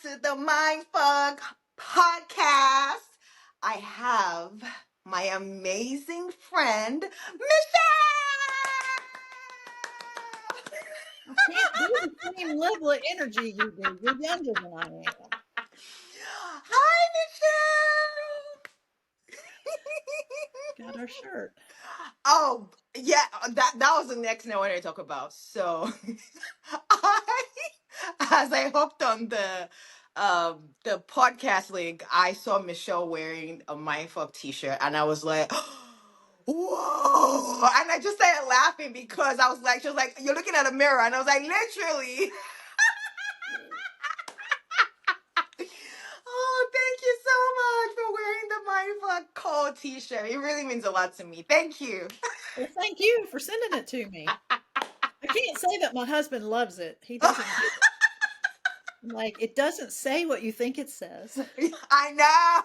to the Mind FCK podcast. I have my amazing friend, I can't do the same level of energy you do. You're younger than I am. Michelle. Hi, Got our shirt. Oh, yeah, that was the next thing I wanted to talk about. So, I, as I hopped on the podcast link, I saw Michelle wearing a Mind FCK T-shirt, and I was like, "Whoa!" And I just started laughing because I was like, she was like, "You're looking at a mirror," and I was like, "Literally." Oh, thank you so much for wearing the Mind FCK Co T-shirt. It really means a lot to me. Thank you. Well, thank you for sending it to me. I can't say that my husband loves it. He doesn't get it. Like, it doesn't say what you think it says. I know.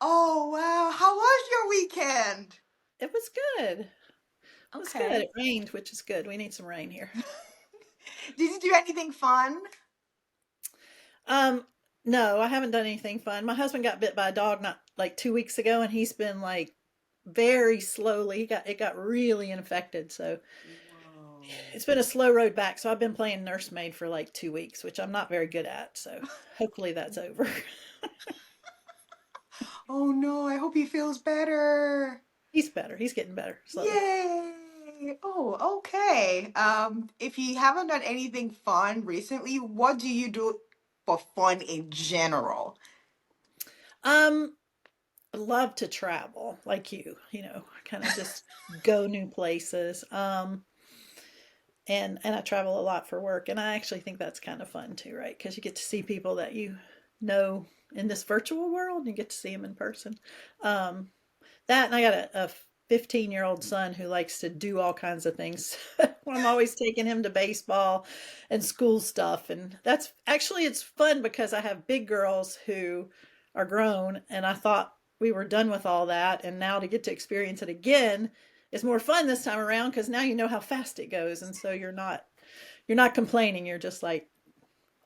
Oh wow. How was your weekend? It was good. It was good. Okay. It rained, which is good. We need some rain here. Did you do anything fun? Um, no, I haven't done anything fun. My husband got bit by a dog not like 2 weeks ago, and he's been like very slowly. It got really infected, so Whoa. it's been a slow road back. So I've been playing nursemaid for like 2 weeks, which I'm not very good at. So hopefully that's over. Oh no, I hope he feels better. He's better. He's getting better slowly. Yay. Oh, okay. If you haven't done anything fun recently, what do you do for fun in general? Um, I love to travel like you, kind of just go new places. And I travel a lot for work, and I actually think that's kind of fun too, right? Because you get to see people that you know in this virtual world, and you get to see them in person. Um, that and I got a 15-year-old son who likes to do all kinds of things. I'm always taking him to baseball and school stuff, and that's actually it's fun because I have big girls who are grown, and I thought we were done with all that, and now to get to experience it again is more fun this time around because now you know how fast it goes, and so you're not complaining. You're just like,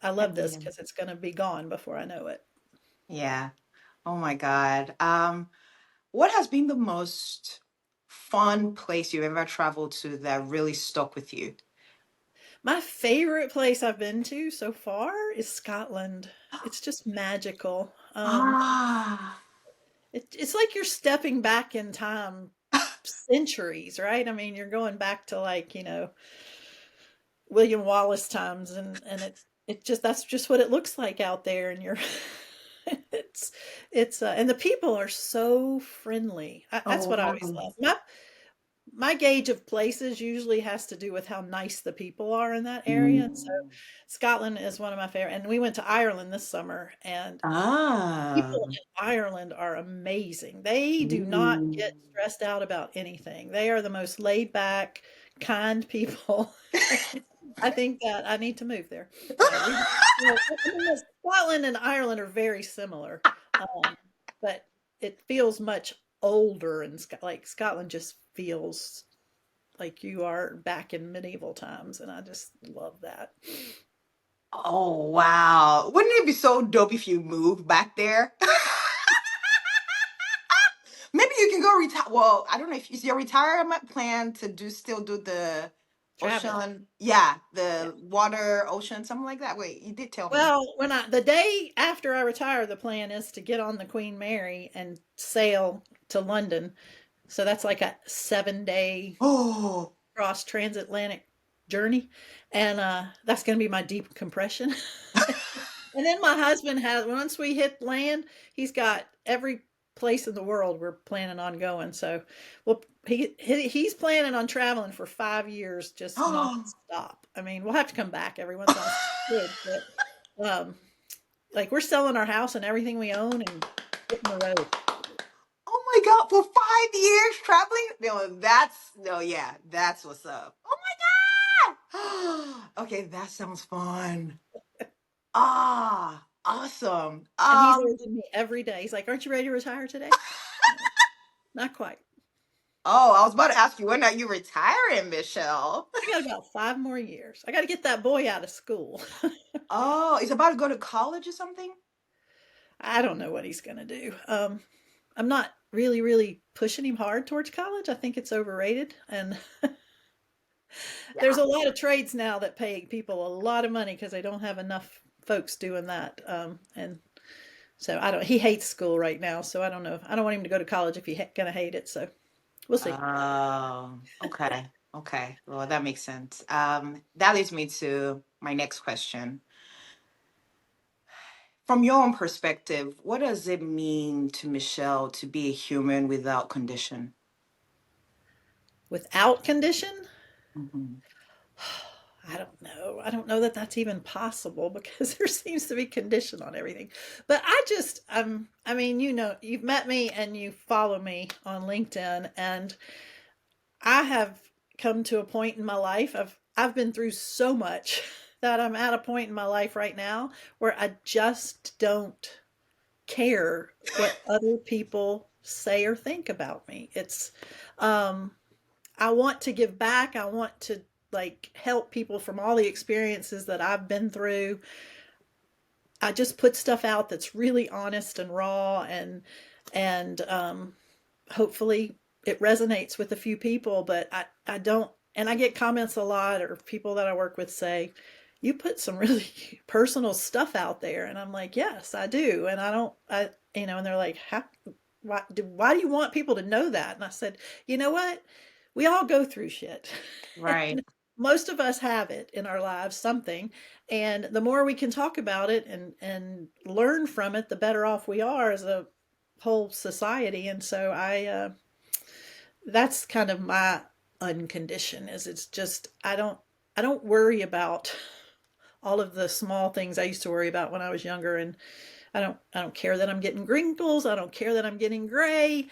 I love this Again. because it's going to be gone before I know it. Yeah. Oh my God. What has been the most fun place you've ever traveled to that really stuck with you? My favorite place I've been to so far is Scotland. It's just magical. Ah. It's like you're stepping back in time centuries, right? I mean, you're going back to like, William Wallace times, and it just that's just what it looks like out there, and you're it's and the people are so friendly. That's Oh, what I always wow. love. My gauge of places usually has to do with how nice the people are in that area. And so Mm. Scotland is one of my favorite. And we went to Ireland this summer, and Ah. people in Ireland are amazing. They do not Mm. get stressed out about anything. They are the most laid back, kind people. I think that I need to move there. No, I mean, Scotland and Ireland are very similar, um, but it feels much older, and like Scotland just feels like you are back in medieval times, and I just love that. Oh, wow. Wouldn't it be so dope if you moved back there? Maybe you can go retire. Well, I don't know if is your retirement plan to still do the Travel. ocean. Yeah, Yeah. the water, ocean, something like that. Wait, you did tell me. Well, the day after I retire, the plan is to get on the Queen Mary and sail to London. So that's like a 7 day Oh, cross transatlantic journey, and that's going to be my deep compression. And then my husband has once we hit land, he's got every place in the world we're planning on going. So, well, he's planning on traveling for 5 years, just oh, nonstop. I mean, we'll have to come back every once in a while, good, but like we're selling our house and everything we own and hitting the road. oh my God! For 5 years traveling? No, no, yeah, that's what's up. Oh my God! Okay, that sounds fun. Ah, awesome. And he's urging me every day. He's like, "Aren't you ready to retire today?" No, not quite. Oh, I was about to ask you, when are you retiring, Michelle? I got about 5 more years. I got to get that boy out of school. Oh, he's about to go to college or something? I don't know what he's going to do. I'm not really, really pushing him hard towards college. I think it's overrated. And there's Yeah. a lot of trades now that pay people a lot of money because they don't have enough folks doing that. And so I don't, he hates school right now. So I don't know. I don't want him to go to college if he's going to hate it. So we'll see. Oh, okay. Okay. Well, that makes sense. That leads me to my next question. From your own perspective, what does it mean to Michelle to be a human without condition? Without condition, Mhm. I don't know. I don't know that that's even possible because there seems to be condition on everything. But I mean, you've met me and you follow me on LinkedIn, and I have come to a point in my life. I've been through so much that I'm at a point in my life right now where I just don't care what other people say or think about me. Um, I want to give back. I want to like help people from all the experiences that I've been through. I just put stuff out that's really honest and raw, and hopefully it resonates with a few people, but I don't, and I get comments a lot, or people that I work with say, you put some really personal stuff out there. And I'm like, yes, I do. And I don't, and they're like, why do you want people to know that? And I said, you know what? We all go through shit. Right. And most of us have it in our lives, something. And the more we can talk about it and learn from it, the better off we are as a whole society. And so that's kind of my uncondition, is it's just I don't worry about all of the small things I used to worry about when I was younger. And I don't care that I'm getting wrinkles. I don't care that I'm getting gray.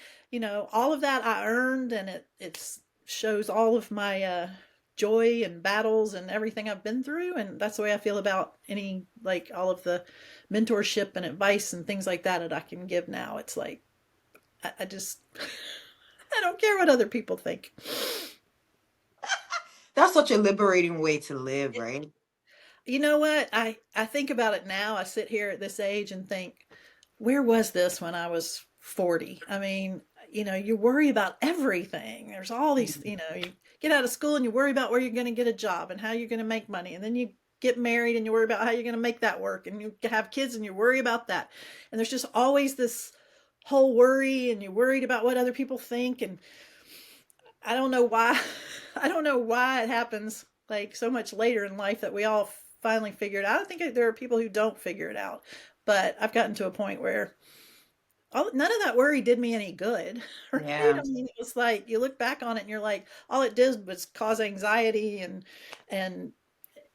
All of that I earned, and it shows all of my joy and battles and everything I've been through. And that's the way I feel about any, like, all of the mentorship and advice and things like that that I can give now. It's like I just I don't care what other people think. That's such a liberating way to live, It, right? you know what? I think about it now. I sit here at this age and think, where was this when I was 40? I mean, you worry about everything. There's all these, Mhm. you get out of school and you worry about where you're going to get a job and how you're going to make money. And then you get married and you worry about how you're going to make that work. And you have kids and you worry about that. And there's just always this whole worry, and you're worried about what other people think. And I don't know why. I don't know why it happens like so much later in life that we all finally figure it out. I think there are people who don't figure it out, but I've gotten to a point where none of that worry did me any good, right? Yeah. I mean, it was like you look back on it and you're like, all it did was cause anxiety and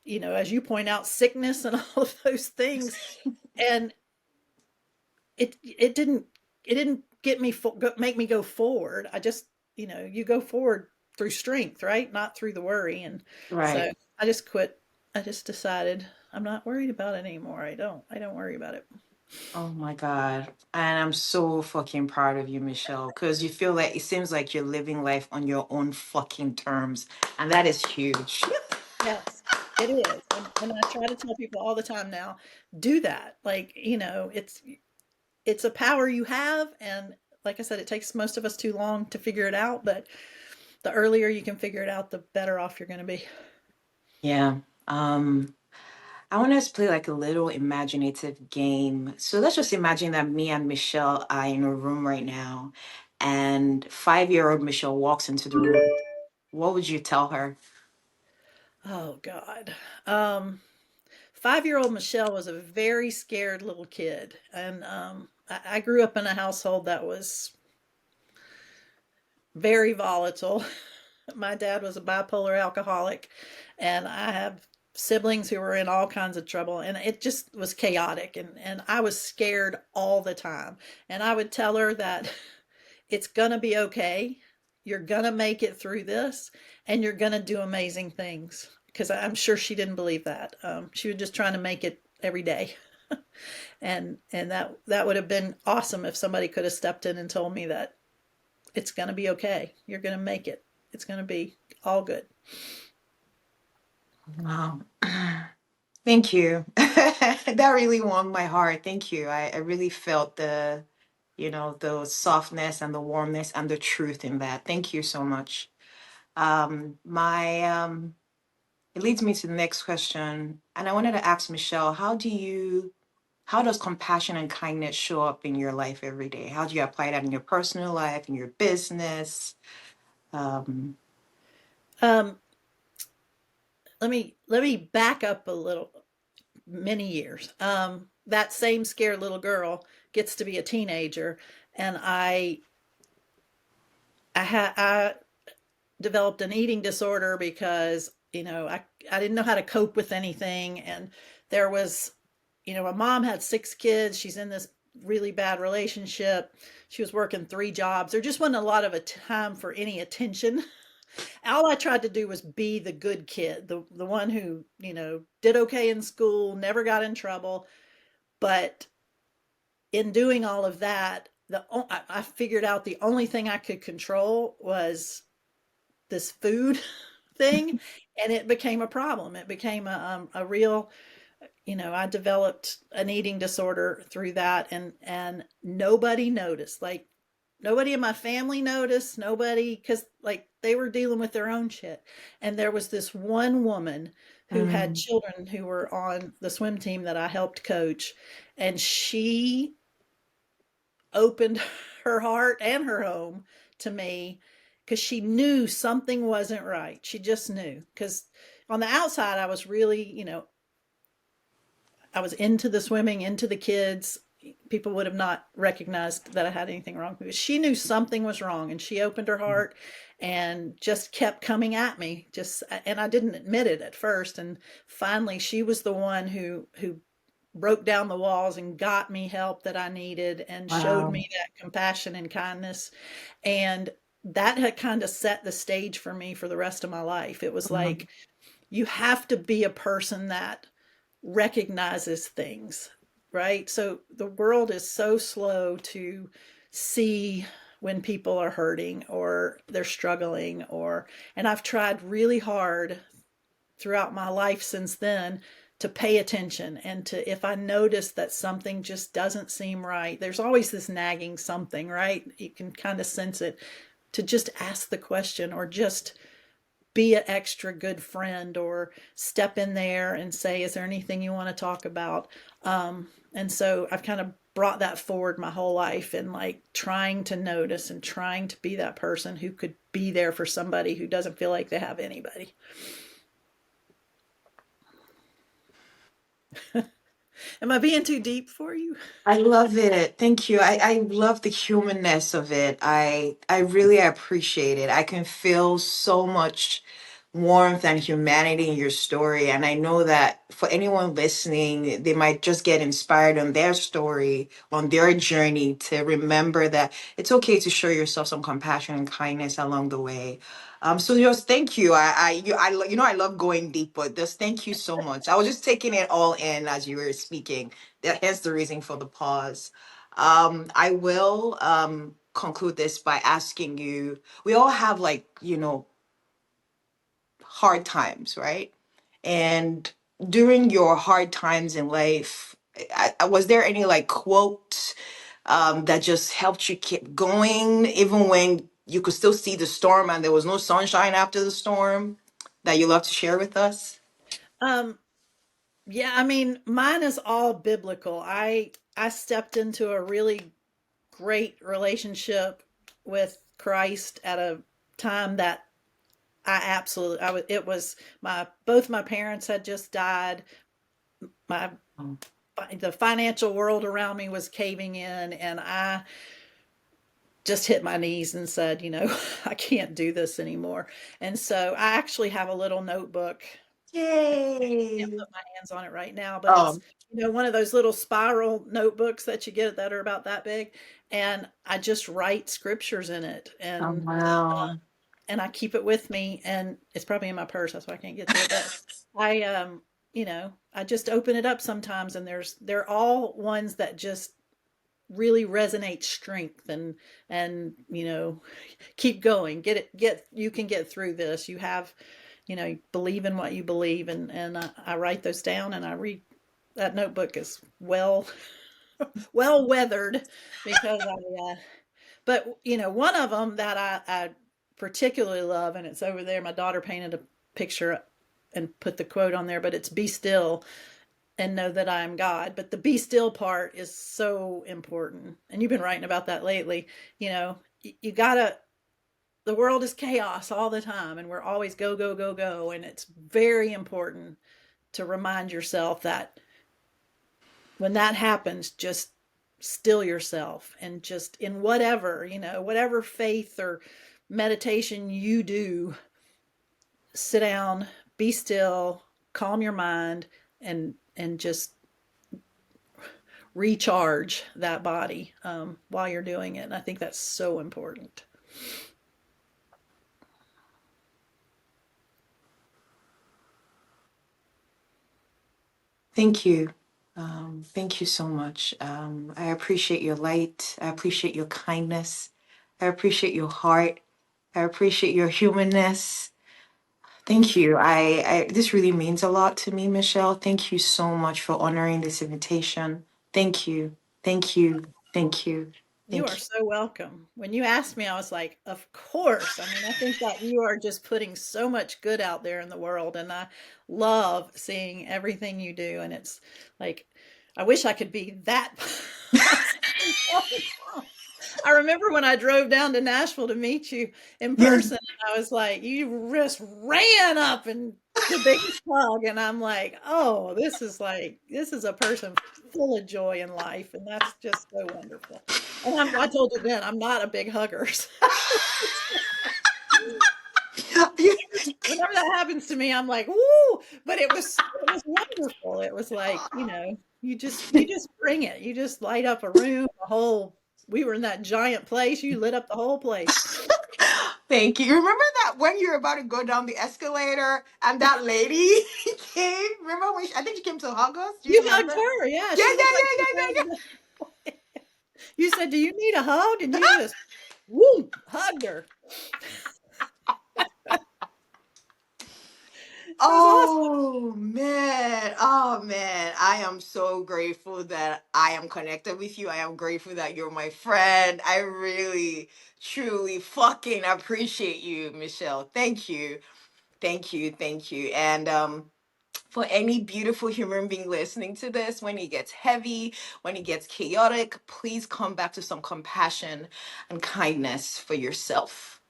as you point out, sickness and all of those things. And it didn't get me make me go forward. I just you go forward through strength, right? Not through the worry. And so Right. I just quit. I just decided I'm not worried about it anymore. I don't worry about it. Oh my God. And I'm so fucking proud of you, Michelle, because you feel like it seems like you're living life on your own fucking terms. And that is huge. Yes, it is. And I try to tell people all the time now, do that. Like, it's a power you have. And like I said, it takes most of us too long to figure it out, but the earlier you can figure it out, the better off you're going to be. Yeah. I want us to play like a little imaginative game. So let's just imagine that me and Michelle are in a room right now, and 5-year-old Michelle walks into the room. What would you tell her? Oh God. Um, 5-year-old Michelle was a very scared little kid. And I grew up in a household that was very volatile. My dad was a bipolar alcoholic, and I have siblings who were in all kinds of trouble, and it just was chaotic. And I was scared all the time. And I would tell her that it's going to be okay. You're going to make it through this, and you're going to do amazing things. Because I'm sure she didn't believe that. She was just trying to make it every day. And that would have been awesome if somebody could have stepped in and told me that it's going to be okay. You're going to make it. It's going to be all good. Wow. Thank you. That really warmed my heart. Thank you. I really felt the, the softness and the warmness and the truth in that. Thank you so much. My It leads me to the next question, and I wanted to ask Michelle, how does compassion and kindness show up in your life every day? How do you apply that in your personal life, in your business? Um, Um, let me back up a little, many years. That same scared little girl gets to be a teenager, and I developed an eating disorder because I didn't know how to cope with anything, and there was, my mom had 6 kids. She's in this really bad relationship. She was working 3 jobs. There just wasn't a lot of a time for any attention. All I tried to do was be the good kid, the one who did okay in school, never got in trouble. But in doing all of that, I figured out the only thing I could control was this food thing, and it became a problem. It became a real, I developed an eating disorder through that, and nobody noticed. Like, nobody in my family noticed. Nobody, because like they were dealing with their own shit. And there was this one woman who had mm, children who were on the swim team that I helped coach, and she opened her heart and her home to me because she knew something wasn't right. She just knew. Because on the outside, I was really, I was into the swimming, into the kids. People would have not recognized that I had anything wrong. She knew something was wrong, and she opened her heart and just kept coming at me. And I didn't admit it at first. And finally, she was the one who broke down the walls and got me help that I needed and showed wow. me that compassion and kindness. And that had kind of set the stage for me for the rest of my life. It was Mm, like, you have to be a person that recognizes things, right? So the world is so slow to see when people are hurting or they're struggling, and I've tried really hard throughout my life since then to pay attention, and to, if I notice that something just doesn't seem right, there's always this nagging something, right? You can kind of sense it, to just ask the question, or just be an extra good friend, or step in there and say, is there anything you want to talk about? And so I've kind of brought that forward my whole life, and like trying to notice and trying to be that person who could be there for somebody who doesn't feel like they have anybody. Am I being too deep for you? I love it. Thank you. I love the humanness of it. I really appreciate it. I can feel so much warmth and humanity in your story. And I know that for anyone listening, they might just get inspired on their story, on their journey, to remember that it's okay to show yourself some compassion and kindness along the way. So just thank you. I love going deep, but just thank you so much. I was just taking it all in as you were speaking. That hence the reason for the pause. I will conclude this by asking you. We all have, like, hard times, right? And during your hard times in life, was there any like quote that just helped you keep going, even when you could still see the storm and there was no sunshine after the storm, that you love to share with us? Um, yeah, I mean, mine is all biblical. I stepped into a really great relationship with Christ at a time that it was, my both my parents had just died. My Oh, The financial world around me was caving in, and I just hit my knees and said, I can't do this anymore. And so I actually have a little notebook. Can't yay. put my hands on it right now, but it's, Oh, one of those little spiral notebooks that you get that are about that big, and I just write scriptures in it, oh and wow. I keep it with me, and it's probably in my purse, that's why I can't get to it. But I I just open it up sometimes, and they're all ones that just really resonates strength and keep going, get you can get through this. You have, believe in what you believe, and I write those down, and I read. That notebook is well weathered because but one of them that I particularly love, and it's over there. My daughter painted a picture and put the quote on there, but it's "Be still and know that I am God." But the "be still" part is so important, and you've been writing about that lately. You gotta. The world is chaos all the time, and we're always go go go go, and it's very important to remind yourself that when that happens, just still yourself, and just in whatever faith or meditation you do, sit down, be still, calm your mind, and just recharge that body while you're doing it. And I think that's so important. Thank you. Thank you so much. I appreciate your light. I appreciate your kindness. I appreciate your heart. I appreciate your humanness. Thank you. I this really means a lot to me, Michelle. Thank you so much for honoring this invitation. Thank you. Thank you. Thank you. You Thank are you. so welcome. When you asked me, I was like, of course. I mean, I think that you are just putting so much good out there in the world, and I love seeing everything you do. And it's like, I wish I could be that positive all the time. I remember when I drove down to Nashville to meet you in Yes. person, and I was like, you just ran up and the biggest hug, and I'm like, oh, this is a person full of joy in life, and that's just so wonderful. And I told you then, I'm not a big hugger. Whenever that happens to me, I'm like, woo! But it was wonderful. It was like, you just bring it. You just light up a room, a whole. We were in that giant place. You lit up the whole place. Thank you. You remember that when you were about to go down the escalator and that lady came? Remember when I think she came to hug us? Do you You remember? hugged her, yeah. Yeah, She looked like she yeah, yeah, was. You said, "Do you need a hug?" And you just, woo, hugged her. It was awesome. Oh man, oh man. I am so grateful that I am connected with you. I am grateful that you're my friend. I really, truly fucking appreciate you, Michelle. Thank you. Thank you. Thank you. And for any beautiful human being listening to this, when it gets heavy, when it gets chaotic, please come back to some compassion and kindness for yourself.